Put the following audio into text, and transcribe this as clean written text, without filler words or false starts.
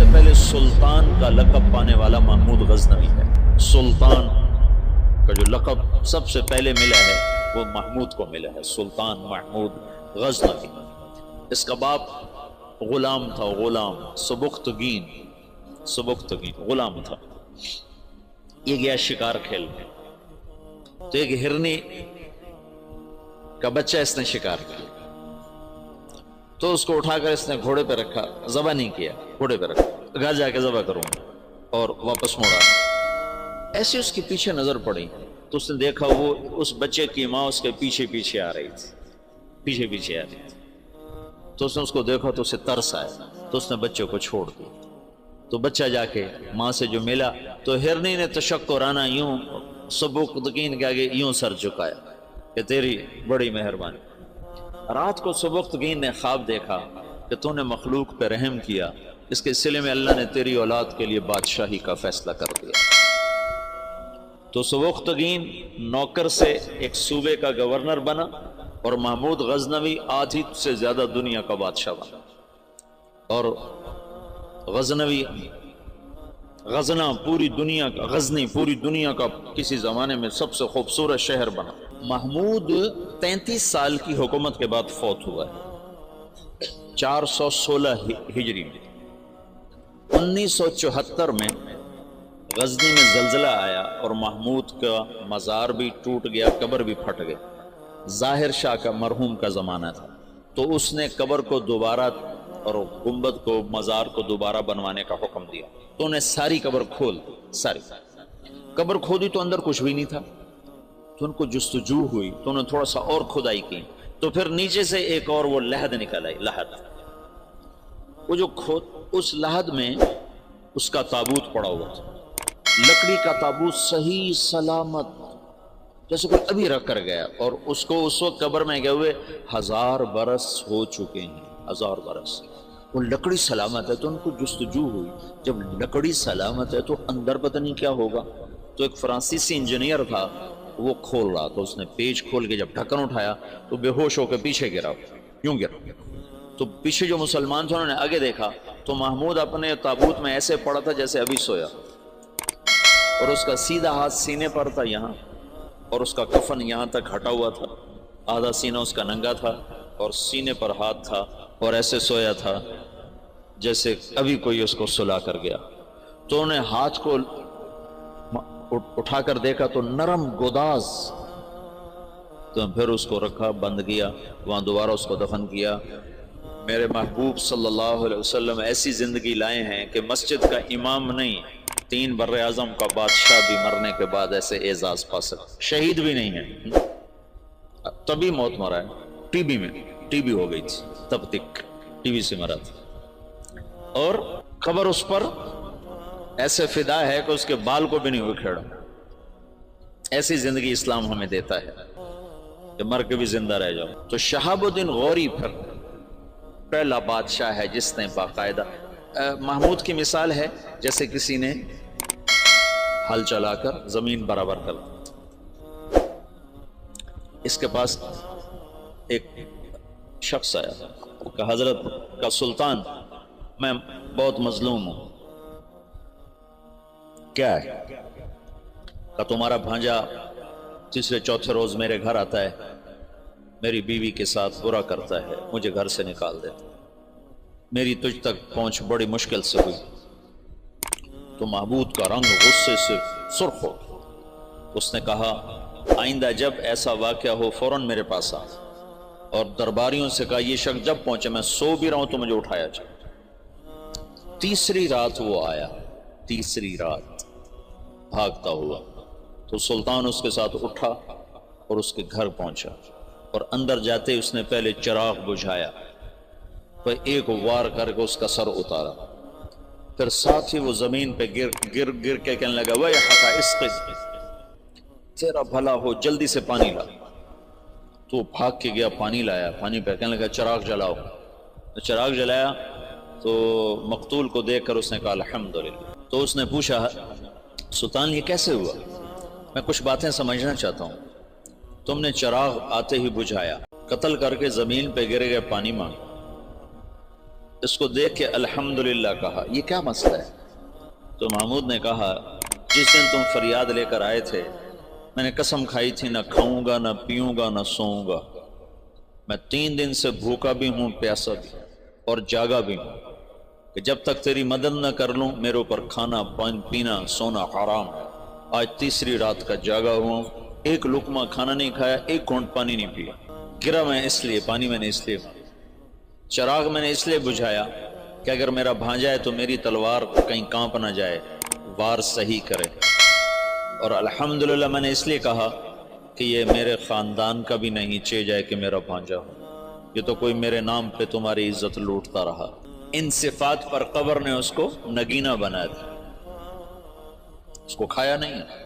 سے پہلے سلطان کا لقب پانے والا محمود غزنوی ہے. سلطان کا جو لقب سب سے پہلے ملا ہے وہ محمود کو ملا ہے، سلطان محمود غزنوی. اس کا باپ غلام تھا، غلام سبکتگین غلام تھا. یہ گیا شکار کھیلنے، تو ایک ہرنی کا بچہ اس نے شکار کیا، تو اس کو اٹھا کر اس نے گھوڑے پہ رکھا، ذبح نہیں کیا، گھوڑے پہ رکھا، گھر جا کے ذبح کروں اور واپس موڑا. ایسے اس کے پیچھے نظر پڑی تو اس نے دیکھا وہ اس بچے کی ماں اس کے پیچھے آ رہی تھی، تو اس نے اس کو دیکھا تو اسے ترس آیا، تو اس نے بچے کو چھوڑ دیا. تو بچہ جا کے ماں سے جو ملا تو ہرنی نے تشکرانہ یوں سبکتگین کے آگے یوں سر جھکایا کہ تیری بڑی مہربانی. رات کو سبکتگین نے خواب دیکھا کہ تو نے مخلوق پہ رحم کیا، اس کے سلے میں اللہ نے تیری اولاد کے لیے بادشاہی کا فیصلہ کر دیا. تو سبکتگین نوکر سے ایک صوبے کا گورنر بنا اور محمود غزنوی آدھی سے زیادہ دنیا کا بادشاہ بنا. اور غزنی پوری دنیا کا کسی زمانے میں سب سے خوبصورت شہر بنا. محمود 33 سال کی حکومت کے بعد فوت ہوا ہے 416 ہجری میں. 1974 میں غزنی میں زلزلہ آیا اور محمود کا مزار بھی ٹوٹ گیا، قبر بھی پھٹ گئی. ظاہر شاہ کا مرحوم کا زمانہ تھا، تو اس نے قبر کو دوبارہ اور گنبد کو مزار کو دوبارہ بنوانے کا حکم دیا. تو انہیں ساری قبر کھول دی، ساری قبر کھودی تو اندر کچھ بھی نہیں تھا. تو ان کو جستجو ہوئی تو انہوں نے تھوڑا سا اور کھدائی کی، تو پھر نیچے سے ایک اور وہ لحد نکل آئی. وہ جو اس لحد میں اس کا تابوت پڑا ہوا تھا، لکڑی کا تابوت صحیح سلامت جیسے کوئی ابھی رکھ کر گیا، اور اس کو اس وقت قبر میں گئے ہوئے 1000 برس ہو چکے ہیں، 1000 برس. وہ لکڑی سلامت ہے. تو ان کو جستجو ہوئی، جب لکڑی سلامت ہے تو اندر پتہ نہیں کیا ہوگا. تو ایک فرانسیسی انجینئر تھا، وہ کھول رہا، تو اس نے پیچ کھول کے جب ڈھکن اٹھایا تو بے ہوش ہو کے پیچھے گرا، یوں گرا. تو پیچھے جو مسلمان تھے انہوں نے آگے دیکھا تو محمود اپنے تابوت میں ایسے پڑا تھا جیسے ابھی سویا، اور اس کا سیدھا ہاتھ سینے پر تھا یہاں، اور اس کا کفن یہاں تک ہٹا ہوا تھا، آدھا سینہ اس کا ننگا تھا اور سینے پر ہاتھ تھا، اور ایسے سویا تھا جیسے ابھی کوئی اس کو سلا کر گیا. تو انہیں ہاتھ کو اٹھا کر دیکھا تو نرم گوداز. تو پھر اس کو رکھا، بند کیا، وہاں دوبارہ اس کو دفن کیا. میرے محبوب صلی اللہ علیہ وسلم ایسی زندگی لائے ہیں کہ مسجد کا امام نہیں، 3 بر اعظم کا بادشاہ بھی مرنے کے بعد ایسے اعزاز پا سکتا. شہید بھی نہیں ہے، تبھی موت مرا ہے. ٹی بی ہو گئی تھی، تب تک ٹی بی سے مرا تھا. اور قبر اس پر ایسے فدا ہے کہ اس کے بال کو بھی نہیں اکھیڑا. ایسی زندگی اسلام ہمیں دیتا ہے کہ مر کے بھی زندہ رہ جاؤ. تو شہاب الدین غوری پھر پہلا بادشاہ ہے جس نے باقاعدہ محمود کی مثال ہے جیسے کسی نے ہل چلا کر زمین برابر کر دی. اس کے پاس ایک شخص آیا کہ حضرت کا سلطان میں بہت مظلوم ہوں. کیا ہے؟ کہ تمہارا بھانجا تیسرے چوتھے روز میرے گھر آتا ہے، میری بیوی کے ساتھ برا کرتا ہے، مجھے گھر سے نکال دیتا. میری تجھ تک پہنچ بڑی مشکل سے ہوئی. تو محمود کا رنگ غصے سے سرخ ہو. اس نے کہا آئندہ جب ایسا واقعہ ہو فوراً میرے پاس آ. اور درباریوں سے کہا یہ شخص جب پہنچے، میں سو بھی رہا ہوں تو مجھے اٹھایا جائے. تیسری رات وہ آیا، تیسری رات بھاگتا ہوا. تو سلطان اس کے ساتھ اٹھا اور اس کے گھر پہنچا، اور اندر جاتے اس نے پہلے چراغ بجھایا، پھر ایک وار کر کے اس کا سر اتارا. پھر ساتھ ہی وہ زمین پہ گر کے کہنے لگا ویحک اسقِ، تیرا بھلا ہو جلدی سے پانی لا. تو بھاگ کے گیا، پانی لایا، پانی پہ کہنے لگا چراغ جلاؤ. چراغ جلایا تو مقتول کو دیکھ کر اس نے کہا الحمدللہ. تو اس نے پوچھا سلطان یہ کیسے ہوا؟ میں کچھ باتیں سمجھنا چاہتا ہوں. تم نے چراغ آتے ہی بجھایا، قتل کر کے زمین پہ گر گئے، پانی مانگ. اس کو دیکھ کے الحمدللہ کہا، یہ کیا مسئلہ ہے؟ تو محمود نے کہا جس دن تم فریاد لے کر آئے تھے میں نے قسم کھائی تھی نہ کھاؤں گا، نہ پیوں گا، نہ سوؤں گا، میں 3 دن سے بھوکا بھی ہوں، پیاسا بھی اور جاگا بھی ہوں، کہ جب تک تیری مدد نہ کر لوں میرے اوپر کھانا پینا سونا حرام ہے۔ آج تیسری رات کا جاگا ہوا ہوں، ایک لقمہ کھانا نہیں کھایا، ایک گھونٹ پانی نہیں پیا۔ گرا میں اس لیے، پانی میں نے اس لیے، چراغ میں نے اس لیے بجھایا کہ اگر میرا بھانجا ہے تو میری تلوار کہیں کانپ نہ جائے، وار صحیح کرے، اور الحمدللہ میں نے اس لیے کہا کہ یہ میرے خاندان کا بھی نہیں چے جائے کہ میرا بھانجا ہو، یہ تو کوئی میرے نام پہ تمہاری عزت لوٹتا رہا۔ ان صفات پر قبر نے اس کو نگینہ بنا دیا، اس کو کھایا نہیں ہے۔